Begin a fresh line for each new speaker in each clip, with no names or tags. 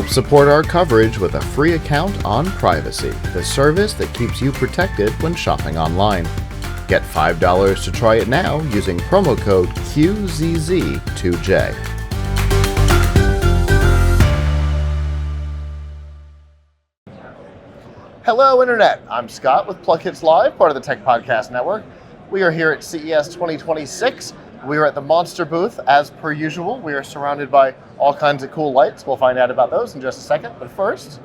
Help support our coverage with a free account on Privacy, the service that keeps you protected when shopping online. Get $5 to try it now using promo code QZZ2J. Hello, Internet. I'm Scott with PLUGHITZ Live, part of the Tech Podcast Network. We are here at CES 2026. We are at the Monster booth, as per usual. We are surrounded by all kinds of cool lights. We'll find out about those in just a second. But first,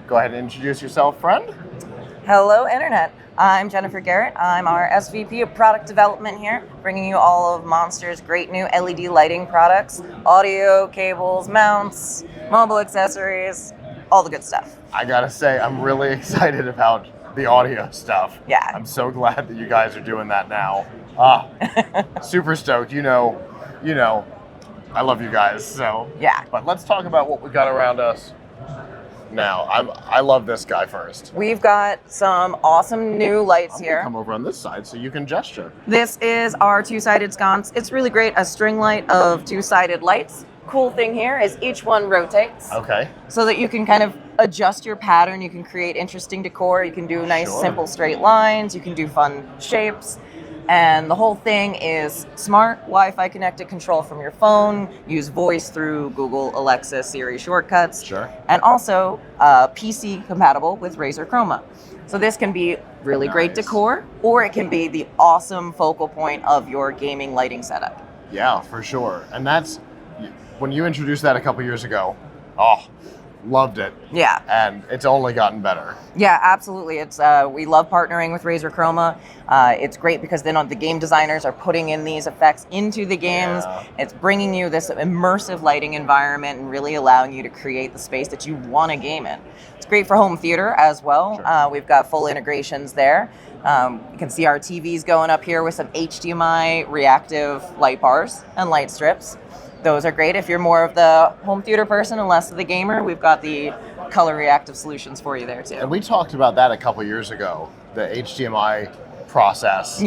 go ahead and introduce yourself, friend.
Hello, Internet. I'm Jennifer Garrett. I'm our SVP of Product Development here, bringing you all of Monster's great new LED lighting products, audio, cables, mounts, mobile accessories, all the good stuff.
I gotta say, I'm really excited about the audio stuff.
Yeah.
I'm so glad that you guys are doing that now. Super stoked. You know, I love you guys, so.
Yeah.
But let's talk about what we got around us now. I love this guy first.
We've got some awesome new lights here.
Come over on this side so you can gesture.
This is our two-sided sconce. It's really great, a string light of two-sided lights. Cool thing here is each one rotates.
Okay.
So that you can kind of adjust your pattern. You can create interesting decor. You can do nice, simple straight lines. You can do fun shapes. And the whole thing is smart Wi-Fi connected control from your phone. Use voice through Google, Alexa, Siri shortcuts.
Sure.
And also PC compatible with Razer Chroma. So this can be really great decor, or it can be the awesome focal point of your gaming lighting setup.
Yeah, for sure. And that's, when you introduced that a couple years ago, loved it.
Yeah.
And it's only gotten better.
Yeah, absolutely. It's we love partnering with Razer Chroma. It's great because then the game designers are putting in these effects into the games.
Yeah.
It's bringing you this immersive lighting environment and really allowing you to create the space that you want to game in. It's great for home theater as well.
Sure.
We've got full integrations there. You can see our TVs going up here with some HDMI reactive light bars and light strips. Those are great if you're more of the home theater person and less of the gamer. We've got the color reactive solutions for you there too.
And we talked about that a couple years ago, the HDMI process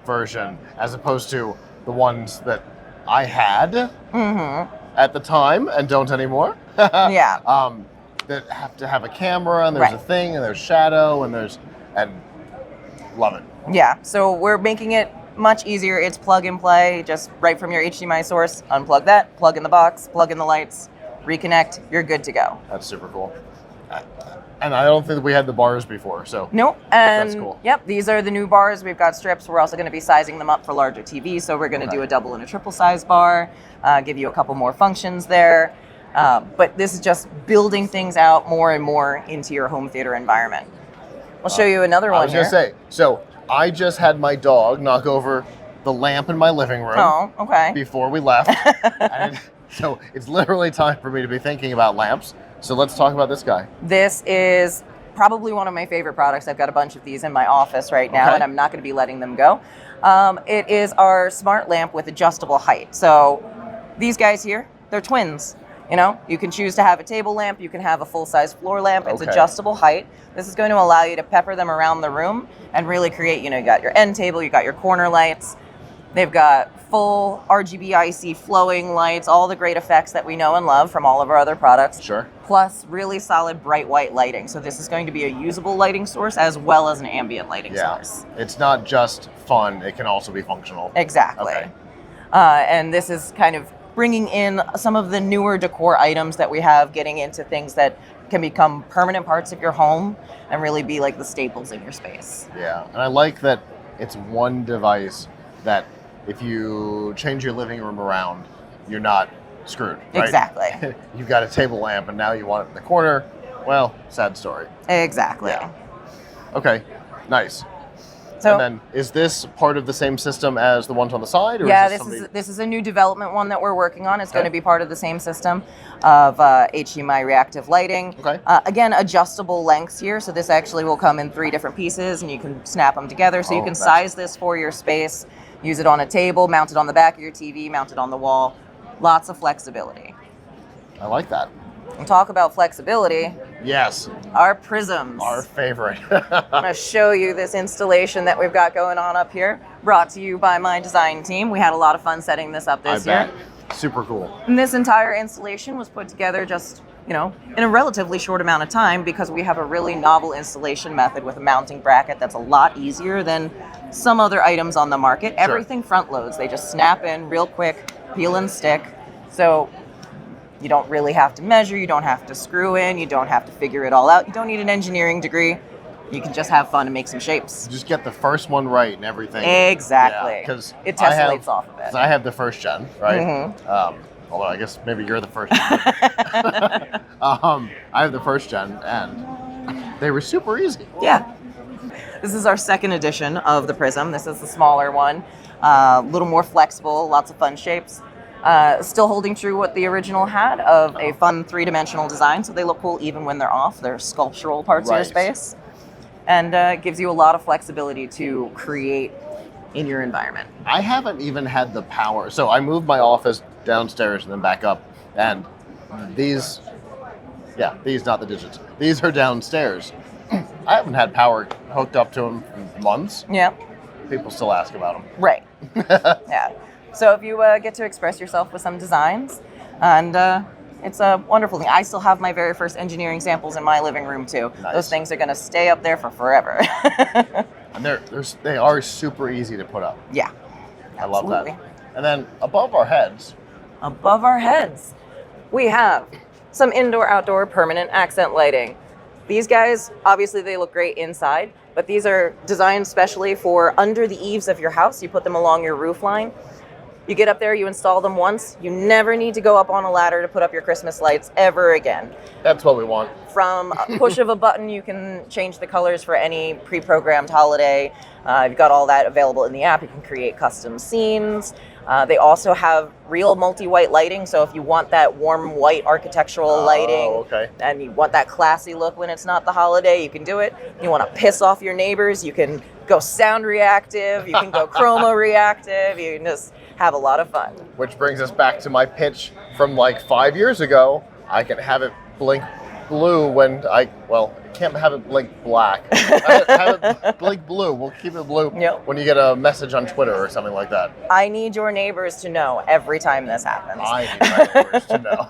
version, as opposed to the ones that I had at the time and don't anymore.
Yeah.
That have to have a camera and there's a thing and there's shadow and love it.
Yeah, so we're making it much easier. It's plug and play, just right from your HDMI source, unplug that, plug in the box, plug in the lights, reconnect, you're good to go.
That's super cool. And I don't think we had the bars before, so.
Nope, and
that's cool.
Yep, these are the new bars. We've got strips. We're also going to be sizing them up for larger TVs, so we're going to do a double and a triple size bar, give you a couple more functions there. But this is just building things out more and more into your home theater environment. I'll show you another one here.
I was going to say, so I just had my dog knock over the lamp in my living room.
Oh, okay.
Before we left. So it's literally time for me to be thinking about lamps. So let's talk about this guy.
This is probably one of my favorite products. I've got a bunch of these in my office right now, and I'm not going to be letting them go. It is our smart lamp with adjustable height. So these guys here, they're twins. You know, you can choose to have a table lamp, you can have a full-size floor lamp. It's adjustable height. This is going to allow you to pepper them around the room and really create, you got your end table, you got your corner lights. They've got full RGB IC flowing lights, all the great effects that we know and love from all of our other products.
Sure.
Plus really solid bright white lighting. So this is going to be a usable lighting source as well as an ambient lighting source.
It's not just fun, it can also be functional.
Exactly.
Okay.
And this is kind of bringing in some of the newer decor items that we have, getting into things that can become permanent parts of your home and really be like the staples in your space.
Yeah, and I like that it's one device that if you change your living room around, you're not screwed, right?
Exactly.
You've got a table lamp and now you want it in the corner. Well, sad story.
Exactly.
Yeah. Okay, nice.
So,
and then, is this part of the same system as the ones on the side? Or
yeah,
is
this is a new development one that we're working on. It's going to be part of the same system of HDMI reactive lighting.
Okay.
Again, adjustable lengths here. So this actually will come in 3 different pieces, and you can snap them together. So you can size this for your space, use it on a table, mount it on the back of your TV, mount it on the wall. Lots of flexibility.
I like that.
And talk about flexibility.
Yes.
Our prisms.
Our favorite.
I'm going to show you this installation that we've got going on up here, brought to you by my design team. We had a lot of fun setting this up this year.
Super cool.
And this entire installation was put together just in a relatively short amount of time because we have a really novel installation method with a mounting bracket that's a lot easier than some other items on the market.
Sure.
Everything front loads. They just snap in real quick, peel and stick. So you don't really have to measure, you don't have to screw in, you don't have to figure it all out. You don't need an engineering degree. You can just have fun and make some shapes.
Just get the first one right and everything.
Exactly.
Because
it tessellates off of it.
I have the first gen, right?
Mm-hmm.
Although I guess maybe you're the first gen. I have the first gen, and they were super easy.
Yeah. This is our second edition of the Prism. This is the smaller one. A little more flexible, lots of fun shapes. Still holding true what the original had of a fun three-dimensional design, so they look cool even when they're off. They're sculptural parts of your space. And gives you a lot of flexibility to create in your environment.
I haven't even had the power. So I moved my office downstairs and then back up, and these, not the digits, these are downstairs. I haven't had power hooked up to them in months.
Yeah.
People still ask about them.
Right. Yeah. So if you get to express yourself with some designs, and it's a wonderful thing. I still have my very first engineering samples in my living room too.
Nice.
Those things are going to stay up there for forever.
And they are super easy to put up.
Yeah.
I love that. And then above our heads,
we have some indoor-outdoor permanent accent lighting. These guys, obviously they look great inside, but these are designed specially for under the eaves of your house. You put them along your roof line. You get up there, you install them once. You never need to go up on a ladder to put up your Christmas lights ever again.
That's what we want.
From a push of a button, you can change the colors for any pre-programmed holiday. You've got all that available in the app. You can create custom scenes. They also have real multi-white lighting, so if you want that warm white architectural lighting, and you want that classy look when it's not the holiday, you can do it. You want to piss off your neighbors, you can go sound reactive, you can go chroma reactive, you can just have a lot of fun.
Which brings us back to my pitch from like 5 years ago. I can have it blink blue when can't have it blink black. have it blink blue. We'll keep it blue when you get a message on Twitter or something like that.
I need your neighbors to know every time this happens.
I need my neighbors to know.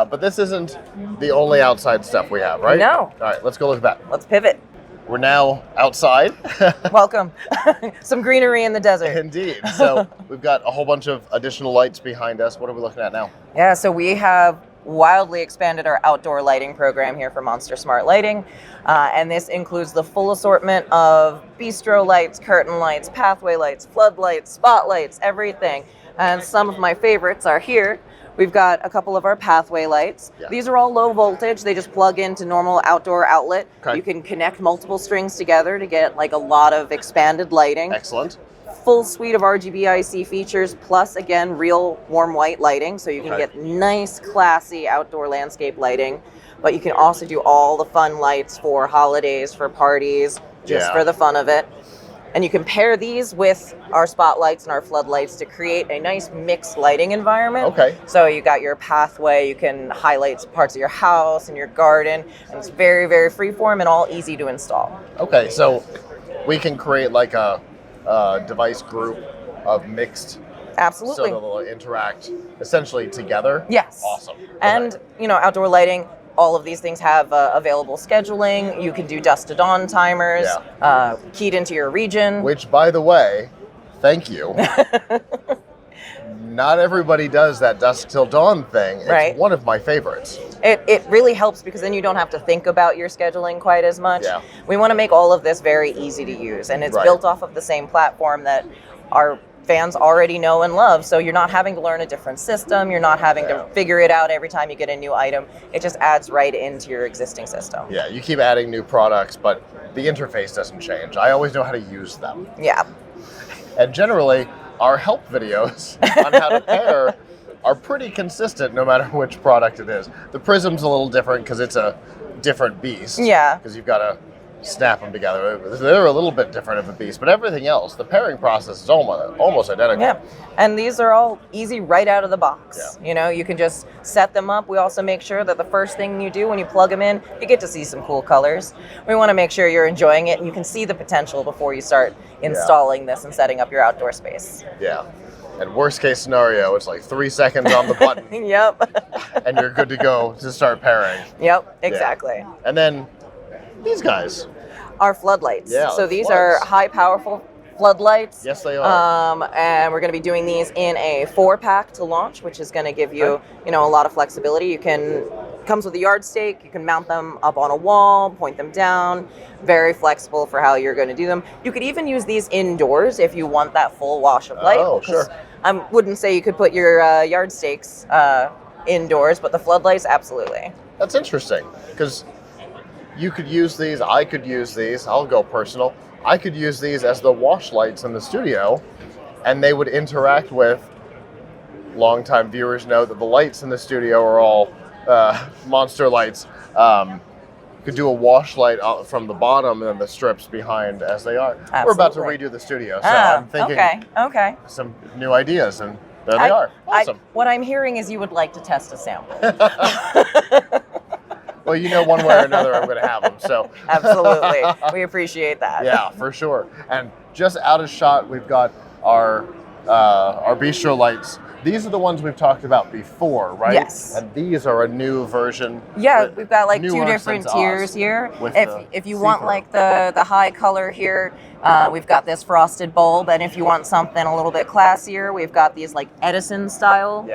But this isn't the only outside stuff we have, right?
No.
All right, let's go look at that.
Let's pivot.
We're now outside.
Welcome. Some greenery in the desert.
Indeed. So we've got a whole bunch of additional lights behind us. What are we looking at now?
Yeah, so we have wildly expanded our outdoor lighting program here for Monster Smart Lighting. And this includes the full assortment of bistro lights, curtain lights, pathway lights, floodlights, spotlights, everything. And some of my favorites are here. We've got a couple of our pathway lights. Yeah. These are all low voltage. They just plug into normal outdoor outlet. Okay. You can connect multiple strings together to get like a lot of expanded lighting.
Excellent.
Full suite of RGB IC features, plus again, real warm white lighting. So you can get nice, classy outdoor landscape lighting. But you can also do all the fun lights for holidays, for parties, just for the fun of it. And you can pair these with our spotlights and our floodlights to create a nice mixed lighting environment. Okay. So you got your pathway, you can highlight parts of your house and your garden, and it's very, very freeform and all easy to install. Okay, so we can create like a device group of mixed. Absolutely.
So they'll interact essentially together.
Yes.
Awesome.
And, outdoor lighting, all of these things have available scheduling. You can do dusk to dawn timers, keyed into your region. Which,
by the way, thank you. Not everybody does that dusk till dawn thing. It's one of my favorites.
It really helps because then you don't have to think about your scheduling quite as much. Yeah. We want to make all of this very easy to use, and it's built off of the same platform that our fans already know and love, so you're not having to learn a different system, you're not having to figure it out every time you get a new item. It just adds right into your existing system.
Yeah, you keep adding new products, but the interface doesn't change. I always know how to use them.
Yeah.
And generally, our help videos on how to pair are pretty consistent no matter which product it is. The Prism's a little different because it's a different beast.
Yeah.
Because you've got to snap them together. They're a little bit different of a beast, but everything else, the pairing process is almost identical.
Yeah, and these are all easy right out of the box. Yeah. You can just set them up. We also make sure that the first thing you do when you plug them in, you get to see some cool colors. We want to make sure you're enjoying it and you can see the potential before you start installing this and setting up your outdoor space.
Yeah. And worst case scenario, it's like 3 seconds on the button
Yep.
and you're good to go to start pairing.
Yep, exactly.
Yeah. And then these guys.
Our floodlights.
Yeah,
so these are high powerful floodlights.
Yes, they are.
And we're going to be doing these in a 4-pack to launch, which is going to give you, a lot of flexibility. Comes with a yardstick. You can mount them up on a wall, point them down. Very flexible for how you're going to do them. You could even use these indoors if you want that full wash of light.
Oh, sure.
I wouldn't say you could put your yardsticks indoors, but the floodlights, absolutely.
That's interesting, because you could use these, I could use these, I'll go personal. I could use these as the wash lights in the studio, and they would interact with, longtime viewers know that the lights in the studio are all monster lights. You could do a wash light out from the bottom and then the strips behind as they are.
Absolutely.
We're about to redo the studio, so I'm thinking
okay.
some new ideas, and there they are. Awesome.
What I'm hearing is you would like to test a sample.
Well, one way or another I'm going to have them. So
absolutely, we appreciate that.
Yeah, for sure. And just out of shot, we've got our bistro lights. These are the ones we've talked about before, right?
Yes.
And these are a new version.
Yeah, we've got like 2 different tiers here. If you want like the high color here, we've got this frosted bulb, and if you want something a little bit classier, we've got these like Edison style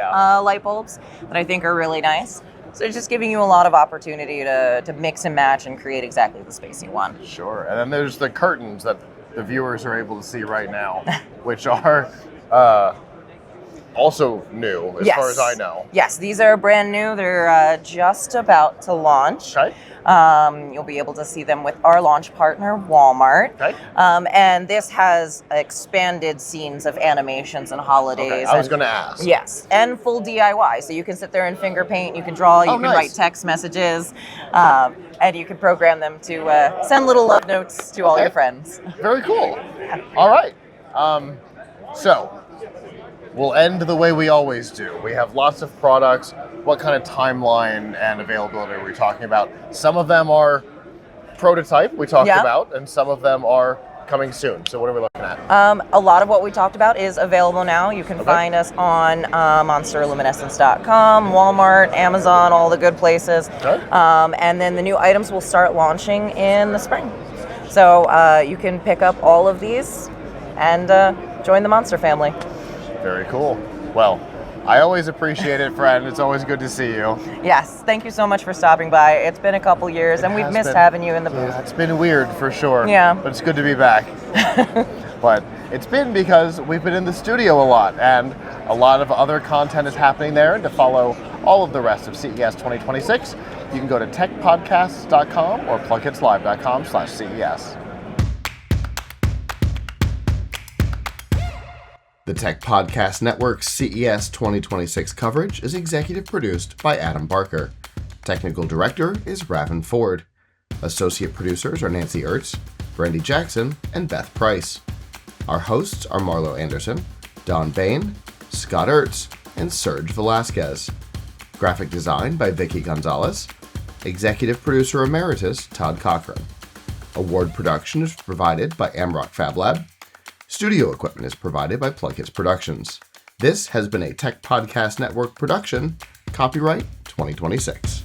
light bulbs that I think are really nice. So it's just giving you a lot of opportunity to mix and match and create exactly the space you want.
Sure. And then there's the curtains that the viewers are able to see right now, which are also new, as far as I know.
Yes, these are brand new. They're just about to launch.
Okay.
You'll be able to see them with our launch partner, Walmart.
Okay.
And this has expanded scenes of animations and holidays.
Okay. I was going to ask.
Yes, and full DIY. So you can sit there and finger paint, you can draw, you can write text messages, and you can program them to send little love notes to all your friends.
Very cool. All right. So we'll end the way we always do. We have lots of products. What kind of timeline and availability are we talking about? Some of them are prototype we talked about, and some of them are coming soon. So what are we looking at?
A lot of what we talked about is available now. You can find us on monsterluminescence.com, Walmart, Amazon, all the good places.
Okay.
And then the new items will start launching in the spring. So you can pick up all of these and join the Monster family.
Very cool. Well, I always appreciate it, friend. It's always good to see you.
Yes, thank you so much for stopping by. It's been a couple years, and we've missed having you in the booth.
Yeah, it's been weird for sure.
Yeah.
But it's good to be back. But it's been because we've been in the studio a lot, and a lot of other content is happening there. And to follow all of the rest of CES 2026, you can go to techpodcasts.com or PLUGHITZlive.com/CES. The Tech Podcast Network's CES 2026 coverage is executive produced by Adam Barker. Technical director is Ravin Ford. Associate producers are Nancy Ertz, Brandy Jackson, and Beth Price. Our hosts are Marlo Anderson, Don Bain, Scott Ertz, and Serge Velasquez. Graphic design by Vicky Gonzalez. Executive producer emeritus Todd Cochran. Award production is provided by Amrock Fab Lab. Studio equipment is provided by PLUGHITZ Productions. This has been a Tech Podcast Network production, copyright 2026.